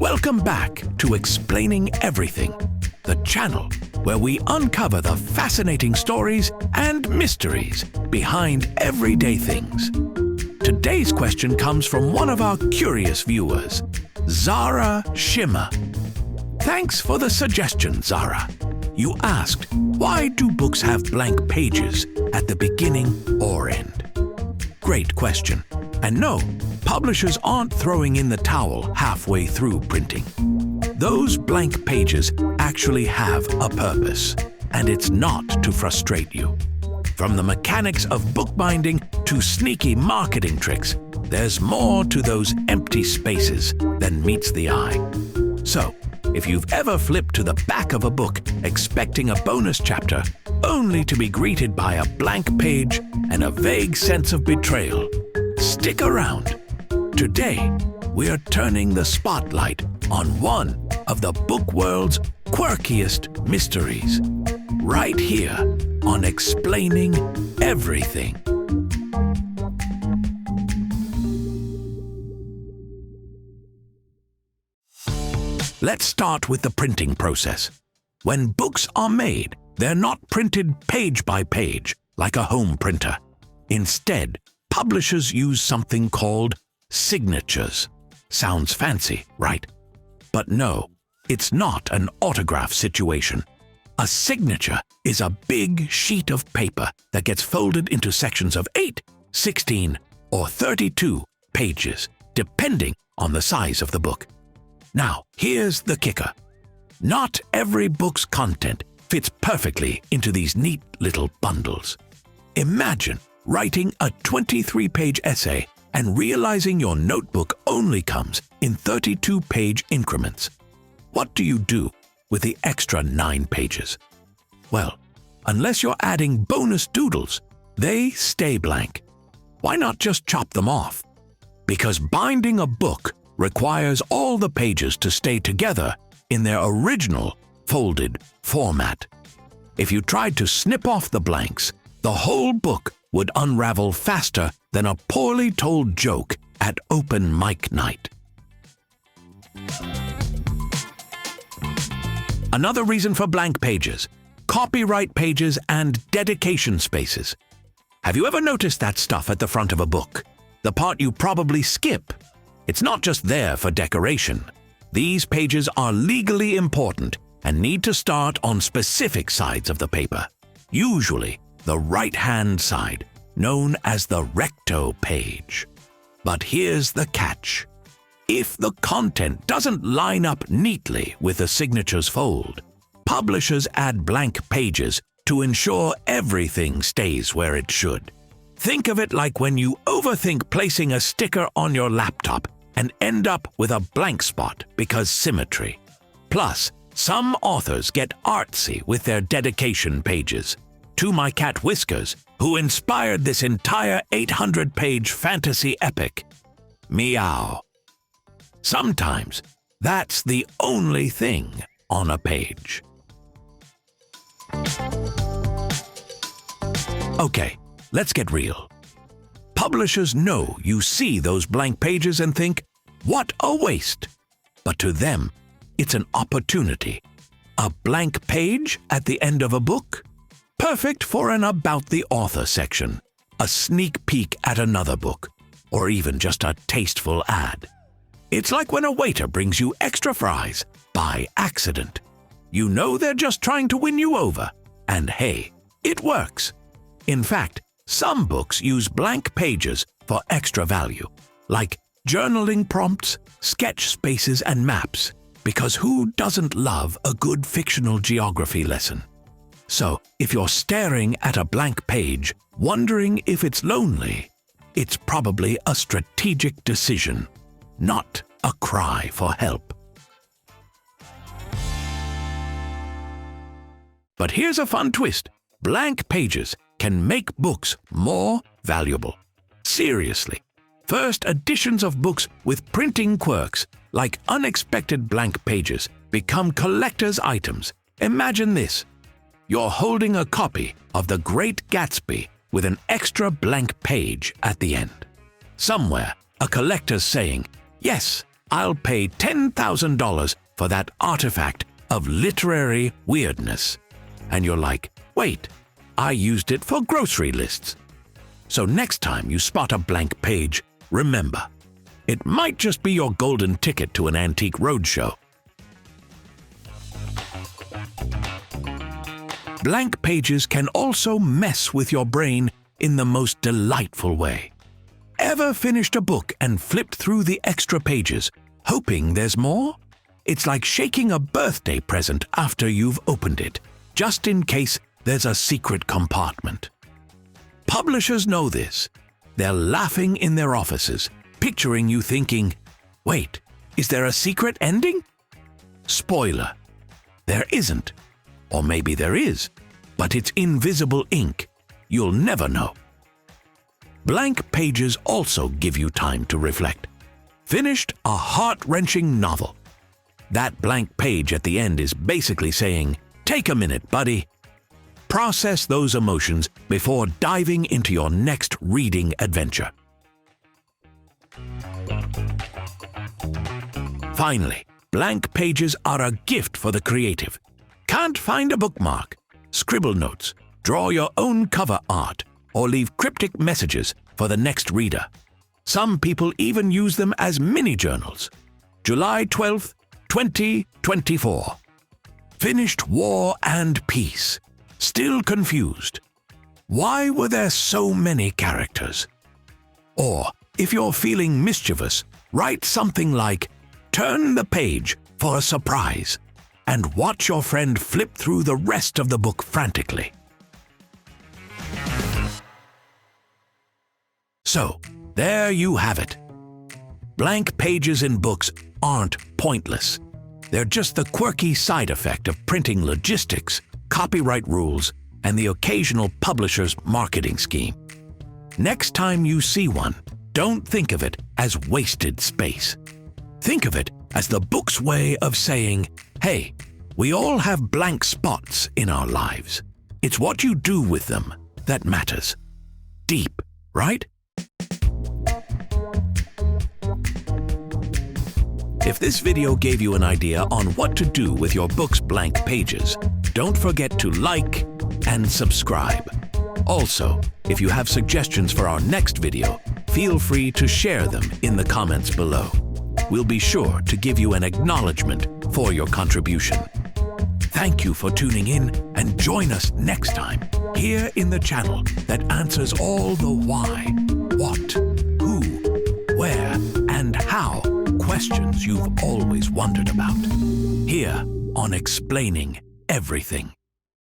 Welcome back to Explaining Everything, the channel where we uncover the fascinating stories and mysteries behind everyday things. Today's question comes from one of our curious viewers, Zara Shimmer. Thanks for the suggestion, Zara. You asked, why do books have blank pages at the beginning or end? Great question. And no, publishers aren't throwing in the towel halfway through printing. Those blank pages actually have a purpose, and it's not to frustrate you. From the mechanics of bookbinding to sneaky marketing tricks, there's more to those empty spaces than meets the eye. So, if you've ever flipped to the back of a book expecting a bonus chapter, only to be greeted by a blank page and a vague sense of betrayal, stick around. Today, we're turning the spotlight on one of the book world's quirkiest mysteries, right here on Explaining Everything. Let's start with the printing process. When books are made, they're not printed page by page like a home printer. Instead, publishers use something called signatures. Sounds fancy, right? But no, it's not an autograph situation. A signature is a big sheet of paper that gets folded into sections of 8, 16, or 32 pages, depending on the size of the book. Now, here's the kicker. Not every book's content fits perfectly into these neat little bundles. Imagine writing a 23-page essay and realizing your notebook only comes in 32-page increments. What do you do with the extra 9 pages? Well, unless you're adding bonus doodles, they stay blank. Why not just chop them off? Because binding a book requires all the pages to stay together in their original folded format. If you tried to snip off the blanks, the whole book would unravel faster than a poorly told joke at open mic night. Another reason for blank pages: copyright pages and dedication spaces. Have you ever noticed that stuff at the front of a book? The part you probably skip. It's not just there for decoration. These pages are legally important and need to start on specific sides of the paper, usually the right-hand side, known as the recto page. But here's the catch. If the content doesn't line up neatly with the signature's fold, publishers add blank pages to ensure everything stays where it should. Think of it like when you overthink placing a sticker on your laptop and end up with a blank spot because symmetry. Plus, some authors get artsy with their dedication pages. To my cat Whiskers, who inspired this entire 800-page fantasy epic. Meow. Sometimes, that's the only thing on a page. Okay, let's get real. Publishers know you see those blank pages and think, what a waste. But to them, it's an opportunity. A blank page at the end of a book? Perfect for an About the Author section, a sneak peek at another book, or even just a tasteful ad. It's like when a waiter brings you extra fries by accident. You know they're just trying to win you over, and hey, it works. In fact, some books use blank pages for extra value, like journaling prompts, sketch spaces, and maps, because who doesn't love a good fictional geography lesson? So, if you're staring at a blank page, wondering if it's lonely, it's probably a strategic decision, not a cry for help. But here's a fun twist. Blank pages can make books more valuable. Seriously. First editions of books with printing quirks, like unexpected blank pages, become collector's items. Imagine this. You're holding a copy of The Great Gatsby with an extra blank page at the end. Somewhere, a collector's saying, "Yes, I'll pay $10,000 for that artifact of literary weirdness. And you're like, wait, I used it for grocery lists. So next time you spot a blank page, remember, it might just be your golden ticket to an antique roadshow. Blank pages can also mess with your brain in the most delightful way. Ever finished a book and flipped through the extra pages, hoping there's more? It's like shaking a birthday present after you've opened it, just in case there's a secret compartment. Publishers know this. They're laughing in their offices, picturing you thinking, wait, is there a secret ending? Spoiler, there isn't. Or maybe there is, but it's invisible ink. You'll never know. Blank pages also give you time to reflect. Finished a heart-wrenching novel. That blank page at the end is basically saying, take a minute, buddy. Process those emotions before diving into your next reading adventure. Finally, blank pages are a gift for the creative. Can't find a bookmark? Scribble notes, draw your own cover art, or leave cryptic messages for the next reader. Some people even use them as mini-journals. July 12th, 2024. Finished War and Peace. Still confused. Why were there so many characters? Or, if you're feeling mischievous, write something like, turn the page for a surprise, and watch your friend flip through the rest of the book frantically. So, there you have it. Blank pages in books aren't pointless. They're just the quirky side effect of printing logistics, copyright rules, and the occasional publisher's marketing scheme. Next time you see one, don't think of it as wasted space. Think of it as the book's way of saying, hey, we all have blank spots in our lives. It's what you do with them that matters. Deep, right? If this video gave you an idea on what to do with your book's blank pages, don't forget to like and subscribe. Also, if you have suggestions for our next video, feel free to share them in the comments below. We'll be sure to give you an acknowledgement for your contribution. Thank you for tuning in, and join us next time here in the channel that answers all the why, what, who, where, and how questions you've always wondered about. Here on Explaining Everything.